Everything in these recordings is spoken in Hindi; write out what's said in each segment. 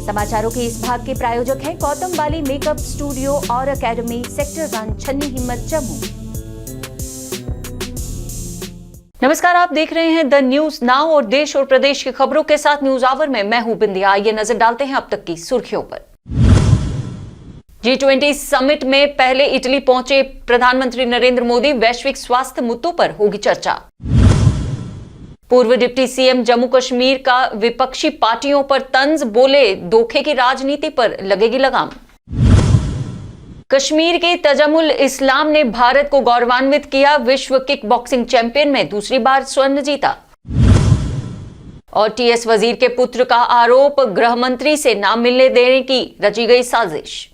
समाचारों के इस भाग के प्रायोजक हैं गौतम बाली मेकअप स्टूडियो और एकेडमी, सेक्टर 1, छन्नी हिम्मत, जम्मू। नमस्कार, आप देख रहे हैं द न्यूज नाउ और देश और प्रदेश की खबरों के साथ न्यूज आवर में मैं हूं बिंदिया। आइए नजर डालते हैं अब तक की सुर्खियों पर। G20 समिट में पहले इटली पहुंचे प्रधानमंत्री नरेंद्र मोदी, वैश्विक स्वास्थ्य मुद्दों पर होगी चर्चा। पूर्व डिप्टी सीएम जम्मू कश्मीर का विपक्षी पार्टियों पर तंज, बोले धोखे की राजनीति पर लगेगी लगाम। कश्मीर के तजमुल इस्लाम ने भारत को गौरवान्वित किया, विश्व किक बॉक्सिंग चैंपियन में दूसरी बार स्वर्ण जीता। और टीएस वजीर के पुत्र का आरोप, गृह मंत्री से नाम मिलने देने की रची गई साजिश।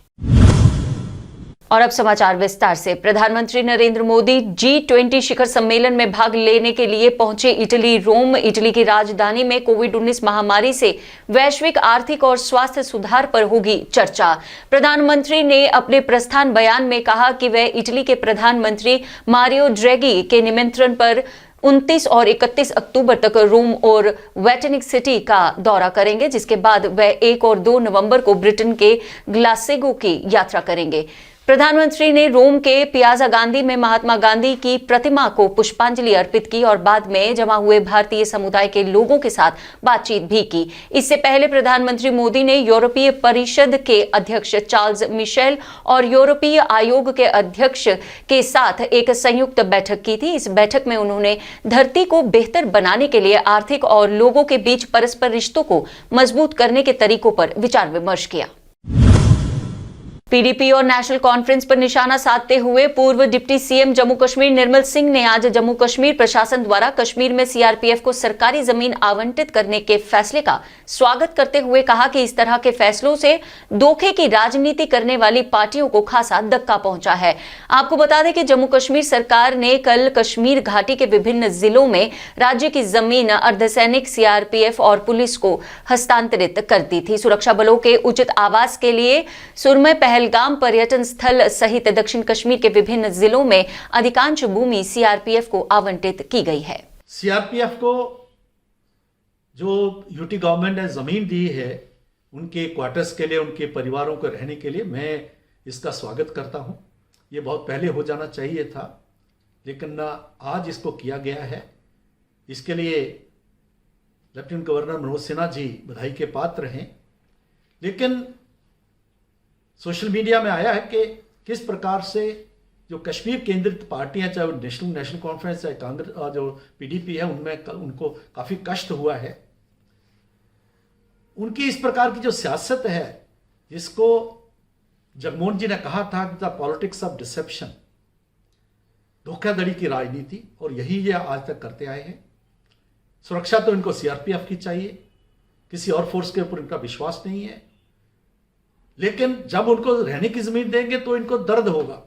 और अब समाचार विस्तार से। प्रधानमंत्री नरेंद्र मोदी G20 शिखर सम्मेलन में भाग लेने के लिए पहुंचे इटली, रोम। इटली की राजधानी में कोविड-19 महामारी से वैश्विक आर्थिक और स्वास्थ्य सुधार पर होगी चर्चा। प्रधानमंत्री ने अपने प्रस्थान बयान में कहा कि वह इटली के प्रधानमंत्री मारियो ड्रैगी के निमंत्रण पर 29 और 31 अक्टूबर तक रोम और वेटिकन सिटी का दौरा करेंगे, जिसके बाद वह 1 और 2 नवंबर को ब्रिटेन के ग्लासगो की यात्रा करेंगे। प्रधानमंत्री ने रोम के पियाजा गांधी में महात्मा गांधी की प्रतिमा को पुष्पांजलि अर्पित की और बाद में जमा हुए भारतीय समुदाय के लोगों के साथ बातचीत भी की। इससे पहले प्रधानमंत्री मोदी ने यूरोपीय परिषद के अध्यक्ष चार्ल्स मिशेल और यूरोपीय आयोग के अध्यक्ष के साथ एक संयुक्त बैठक की थी। इस बैठक में उन्होंने धरती को बेहतर बनाने के लिए आर्थिक और लोगों के बीच परस्पर रिश्तों को मजबूत करने के तरीकों पर विचार विमर्श किया। पीडीपी और नेशनल कॉन्फ्रेंस पर निशाना साधते हुए पूर्व डिप्टी सीएम जम्मू कश्मीर निर्मल सिंह ने आज जम्मू कश्मीर प्रशासन द्वारा कश्मीर में सीआरपीएफ को सरकारी जमीन आवंटित करने के फैसले का स्वागत करते हुए कहा कि इस तरह के फैसलों से धोखे की राजनीति करने वाली पार्टियों को खासा धक्का पहुंचा है। आपको बता दें कि जम्मू कश्मीर सरकार ने कल कश्मीर घाटी के विभिन्न जिलों में राज्य की जमीन अर्धसैनिक, सीआरपीएफ और पुलिस को हस्तांतरित कर दी थी। सुरक्षा बलों के उचित आवास के लिए सुरमय, पहलगाम पर्यटन स्थल सहित दक्षिण कश्मीर के विभिन्न जिलों में अधिकांश भूमि सीआरपीएफ को आवंटित की गई है। सीआरपीएफ को जो यूटी गवर्नमेंट ने जमीन दी है उनके क्वार्टर्स के लिए, उनके परिवारों को रहने के लिए, मैं इसका स्वागत करता हूं। ये बहुत पहले हो जाना चाहिए था, लेकिन आज इसको किया गया है। इसके लिए लेफ्टिनेंट गवर्नर मनोज सिन्हा जी बधाई के पात्र हैं। लेकिन सोशल मीडिया में आया है कि किस प्रकार से जो कश्मीर केंद्रित पार्टियां, चाहे वो नेशनल कॉन्फ्रेंस, चाहे कांग्रेस और जो पीडीपी है, उनमें उनको काफ़ी कष्ट हुआ है। उनकी इस प्रकार की जो सियासत है, जिसको जगमोहन जी ने कहा था कि द पॉलिटिक्स ऑफ डिसेप्शन, धोखाधड़ी की राजनीति, और यही ये आज तक करते आए हैं। सुरक्षा तो इनको सीआरपीएफ की चाहिए, किसी और फोर्स के ऊपर इनका विश्वास नहीं है। लेकिन जब उनको रहने की जमीन देंगे तो इनको दर्द होगा।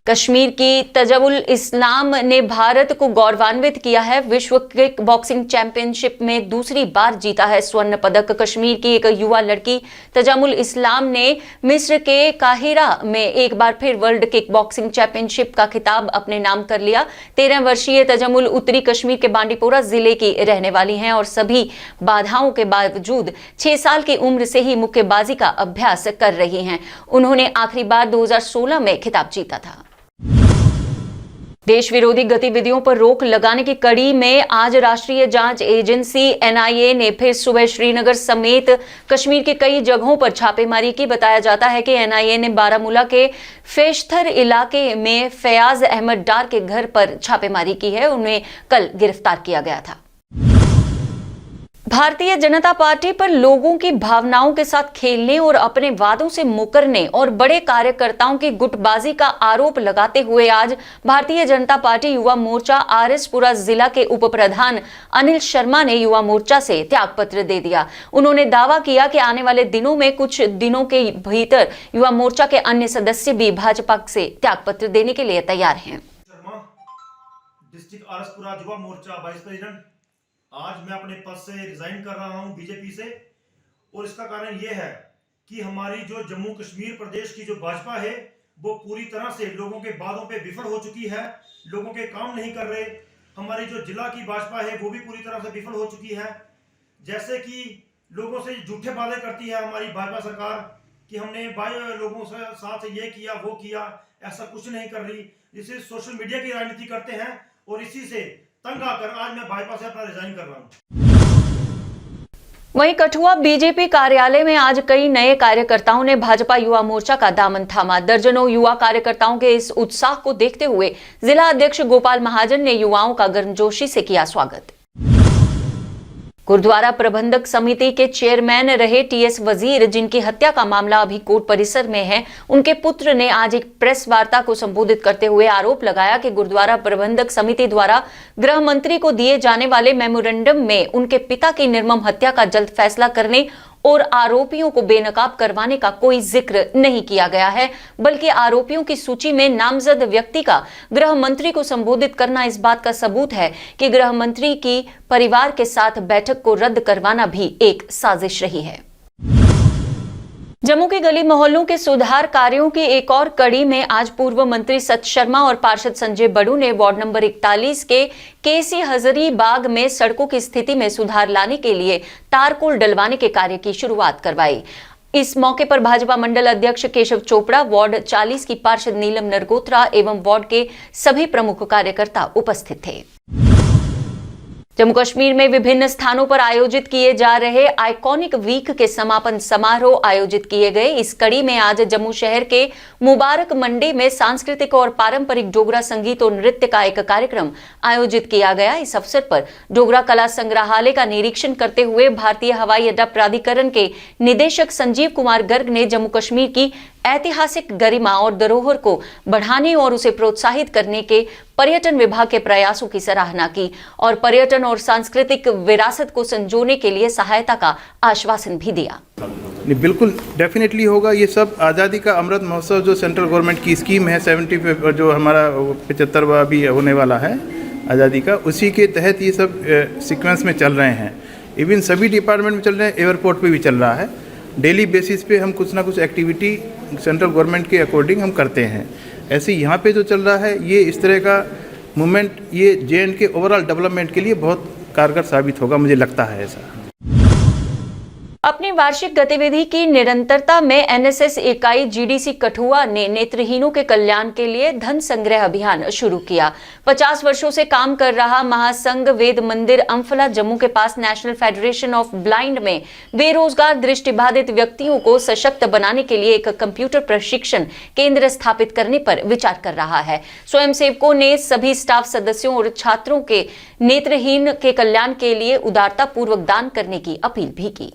कश्मीर की तजमुल इस्लाम ने भारत को गौरवान्वित किया है, विश्व किक बॉक्सिंग चैंपियनशिप में दूसरी बार जीता है स्वर्ण पदक। कश्मीर की एक युवा लड़की तजमुल इस्लाम ने मिस्र के काहिरा में एक बार फिर वर्ल्ड किक बॉक्सिंग चैंपियनशिप का खिताब अपने नाम कर लिया। 13 वर्षीय तजमुल उत्तरी कश्मीर के बांडीपोरा जिले की रहने वाली हैं और सभी बाधाओं के बावजूद 6 साल की उम्र से ही मुक्केबाजी का अभ्यास कर रही हैं। उन्होंने आखिरी बार 2016 में खिताब जीता था। देश विरोधी गतिविधियों पर रोक लगाने की कड़ी में आज राष्ट्रीय जांच एजेंसी एनआईए ने फिर सुबह श्रीनगर समेत कश्मीर के कई जगहों पर छापेमारी की। बताया जाता है कि एनआईए ने बारामूला के फेशथर इलाके में फयाज अहमद डार के घर पर छापेमारी की है। उन्हें कल गिरफ्तार किया गया था। भारतीय जनता पार्टी पर लोगों की भावनाओं के साथ खेलने और अपने वादों से मुकरने और बड़े कार्यकर्ताओं की गुटबाजी का आरोप लगाते हुए आज भारतीय जनता पार्टी युवा मोर्चा आरएसपुरा जिला के उप प्रधान अनिल शर्मा ने युवा मोर्चा से त्यागपत्र दे दिया। उन्होंने दावा किया कि आने वाले दिनों में कुछ दिनों के भीतर युवा मोर्चा के अन्य सदस्य भी भाजपा से त्यागपत्र देने के लिए तैयार हैं। District RS Pura Yuva Morcha vice president, आज मैं अपने पद से रिजाइन कर रहा हूं बीजेपी से, और इसका कारण यह है कि हमारी जो जम्मू कश्मीर प्रदेश की जो भाजपा है वो पूरी तरह से लोगों के वादों पे विफल हो चुकी है, लोगों के काम नहीं कर रहे। हमारी जो जिला की भाजपा है वो भी पूरी तरह से विफल हो चुकी है। जैसे कि लोगों से झूठे वादे करती है हमारी भाजपा सरकार कि हमने लोगों से साथ ये किया वो किया, ऐसा कुछ नहीं कर रही। जिसे सोशल मीडिया की राजनीति करते हैं और इसी से तंग आकर आज मैं भाजपा से अपना रिजाइन कर रहा हूँ। वहीं कठुआ बीजेपी कार्यालय में आज कई नए कार्यकर्ताओं ने भाजपा युवा मोर्चा का दामन थामा। दर्जनों युवा कार्यकर्ताओं के इस उत्साह को देखते हुए जिला अध्यक्ष गोपाल महाजन ने युवाओं का गर्मजोशी से किया स्वागत। गुरुद्वारा प्रबंधक समिति के चेयरमैन रहे टीएस वजीर, जिनकी हत्या का मामला अभी कोर्ट परिसर में है, उनके पुत्र ने आज एक प्रेस वार्ता को संबोधित करते हुए आरोप लगाया कि गुरुद्वारा प्रबंधक समिति द्वारा गृह मंत्री को दिए जाने वाले मेमोरेंडम में उनके पिता की निर्मम हत्या का जल्द फैसला करने और आरोपियों को बेनकाब करवाने का कोई जिक्र नहीं किया गया है, बल्कि आरोपियों की सूची में नामजद व्यक्ति का गृह मंत्री को संबोधित करना इस बात का सबूत है कि गृह मंत्री की परिवार के साथ बैठक को रद्द करवाना भी एक साजिश रही है। जम्मू के गली मोहल्लों के सुधार कार्यों की एक और कड़ी में आज पूर्व मंत्री सत शर्मा और पार्षद संजय बड़ू ने वार्ड नंबर 41 के केसी हजरी बाग में सड़कों की स्थिति में सुधार लाने के लिए तारकोल डलवाने के कार्य की शुरुआत करवाई। इस मौके पर भाजपा मंडल अध्यक्ष केशव चोपड़ा, वार्ड 40 की पार्षद नीलम नरगोत्रा एवं वार्ड के सभी प्रमुख कार्यकर्ता उपस्थित थे। जम्मू कश्मीर में विभिन्न स्थानों पर आयोजित किए जा रहे आइकॉनिक वीक के समापन समारोह आयोजित किए गए। इस कड़ी में आज जम्मू शहर के मुबारक मंडी में सांस्कृतिक और पारंपरिक डोगरा संगीत और नृत्य का एक कार्यक्रम आयोजित किया गया। इस अवसर पर डोगरा कला संग्रहालय का निरीक्षण करते हुए भारतीय हवाई अड्डा प्राधिकरण के निदेशक संजीव कुमार गर्ग ने जम्मू कश्मीर की ऐतिहासिक गरिमा और धरोहर को बढ़ाने और उसे प्रोत्साहित करने के पर्यटन विभाग के प्रयासों की सराहना की और पर्यटन और सांस्कृतिक विरासत को संजोने के लिए सहायता का आश्वासन भी दिया। बिल्कुल डेफिनेटली होगा। ये सब आज़ादी का अमृत महोत्सव जो सेंट्रल गवर्नमेंट की स्कीम है 70 जो हमारा 75वां भी होने वाला है आज़ादी का, उसी के तहत ये सब सीक्वेंस में चल रहे हैं। इवन सभी डिपार्टमेंट में चल रहे हैं, एयरपोर्ट पे भी चल रहा है। डेली बेसिस पे हम कुछ ना कुछ एक्टिविटी सेंट्रल गवर्नमेंट के अकॉर्डिंग हम करते हैं। ऐसे यहाँ पे जो चल रहा है ये इस तरह का मूवमेंट ये जे.एंड के ओवरऑल डेवलपमेंट के लिए बहुत कारगर साबित होगा, मुझे लगता है ऐसा। अपनी वार्षिक गतिविधि की निरंतरता में एनएसएस इकाई जीडीसी कठुआ ने नेत्रहीनों के कल्याण के लिए धन संग्रह अभियान शुरू किया। 50 वर्षों से काम कर रहा महासंघ वेद मंदिर अम्फला जम्मू के पास नेशनल फेडरेशन ऑफ ब्लाइंड में बेरोजगार दृष्टिबाधित व्यक्तियों को सशक्त बनाने के लिए एक कंप्यूटर प्रशिक्षण केंद्र स्थापित करने पर विचार कर रहा है। स्वयंसेवकों ने सभी स्टाफ सदस्यों और छात्रों के नेत्रहीन के कल्याण के लिए उदारता पूर्वक दान करने की अपील भी की।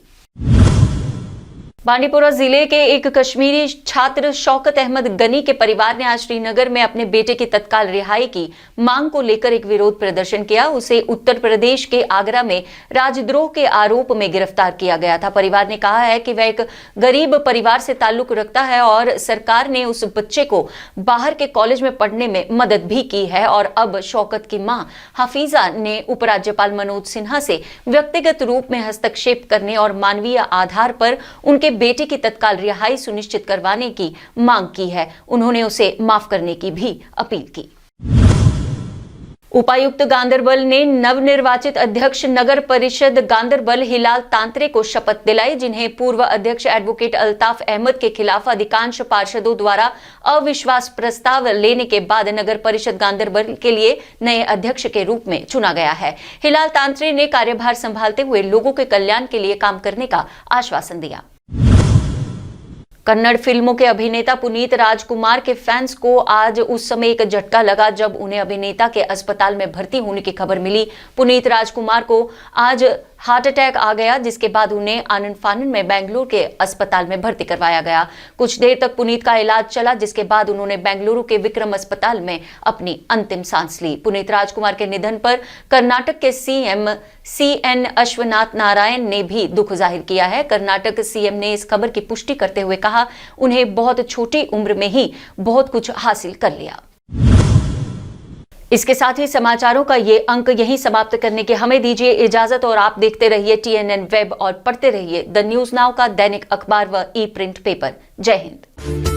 बांडीपोरा जिले के एक कश्मीरी छात्र शौकत अहमद गनी के परिवार ने आज श्रीनगर में अपने बेटे की तत्काल रिहाई की मांग को लेकर एक विरोध प्रदर्शन किया। उसे उत्तर प्रदेश के आगरा में राजद्रोह के आरोप में गिरफ्तार किया गया था। परिवार ने कहा है कि वह एक गरीब परिवार से ताल्लुक रखता है और सरकार ने उस बच्चे को बाहर के कॉलेज में पढ़ने में मदद भी की है और अब शौकत की मां हफीजा ने उपराज्यपाल मनोज सिन्हा से व्यक्तिगत रूप में हस्तक्षेप करने और मानवीय आधार पर उनके बेटे की तत्काल रिहाई सुनिश्चित करवाने की मांग की है। उन्होंने उसे माफ करने की भी अपील की। उपायुक्त गांदरबल ने नवनिर्वाचित अध्यक्ष नगर परिषद गांदरबल हिलाल तांत्रे को शपथ दिलाई, जिन्हें पूर्व अध्यक्ष एडवोकेट अल्ताफ अहमद के खिलाफ अधिकांश पार्षदों द्वारा अविश्वास प्रस्ताव लेने के बाद नगर परिषद गांदरबल के लिए नए अध्यक्ष के रूप में चुना गया है। हिलाल तांत्रे ने कार्यभार संभालते हुए लोगों के कल्याण के लिए काम करने का आश्वासन दिया। कन्नड़ फिल्मों के अभिनेता पुनीत राजकुमार के फैंस को आज उस समय एक झटका लगा जब उन्हें अभिनेता के अस्पताल में भर्ती होने की खबर मिली। पुनीत राजकुमार को आज हार्ट अटैक आ गया, जिसके बाद उन्हें आनंद फानन में बेंगलुरु के अस्पताल में भर्ती करवाया गया। कुछ देर तक पुनीत का इलाज चला, जिसके बाद उन्होंने बेंगलुरु के विक्रम अस्पताल में अपनी अंतिम सांस ली। पुनीत राजकुमार के निधन पर कर्नाटक के सीएम CN अश्वनाथ नारायण ने भी दुख जाहिर किया है। कर्नाटक सीएम ने इस खबर की पुष्टि करते हुए कहा, उन्हें बहुत छोटी उम्र में ही बहुत कुछ हासिल कर लिया। इसके साथ ही समाचारों का ये अंक यहीं समाप्त करने की हमें दीजिए इजाजत और आप देखते रहिए TNN वेब और पढ़ते रहिए द न्यूज नाउ का दैनिक अखबार व ई प्रिंट पेपर। जय हिंद।